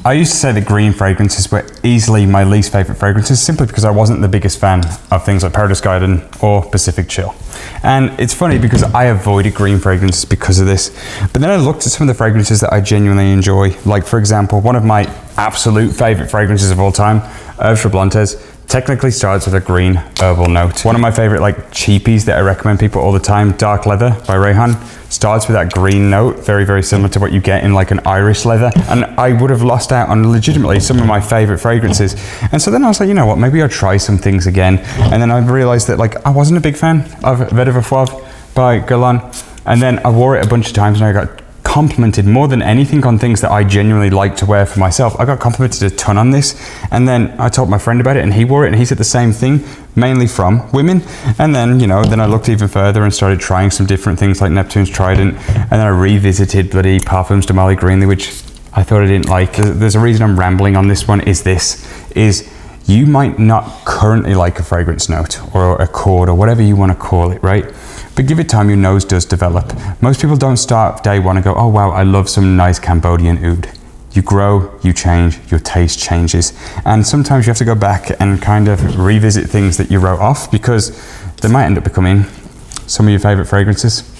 I used to say that green fragrances were easily my least favorite fragrances simply because I wasn't the biggest fan of things like Paradise Garden or Pacific Chill. And it's funny because I avoided green fragrances because of this. But then I looked at some of the fragrances that I genuinely enjoy. Like, for example, one of my absolute favorite fragrances of all time, Herbes Frablantes, technically starts with a green herbal note. One of my favorite like cheapies that I recommend people all the time, Dark Leather by Rayhan, starts with that green note, very, very similar to what you get in like an Irish leather. And I would have lost out on legitimately some of my favorite fragrances. And so then I was like, you know what, maybe I'll try some things again. And then I realized that like I wasn't a big fan of Vetiver Fauve by Guerlain. And then I wore it a bunch of times and I got complimented more than anything on things that I genuinely like to wear for myself. I got complimented a ton on this, and then I told my friend about it and he wore it and he said the same thing, mainly from women. And then, you know, then I looked even further and started trying some different things like Neptune's Trident, and then I revisited bloody Parfums de Molly Greenly, which I thought I didn't like. There's a reason I'm rambling on this one, is you might not currently like a fragrance note or a chord or whatever you want to call it, right? But give it time, your nose does develop. Most people don't start day one and go, oh wow, I love some nice Cambodian oud. You grow, you change, your taste changes. And sometimes you have to go back and kind of revisit things that you wrote off because they might end up becoming some of your favorite fragrances.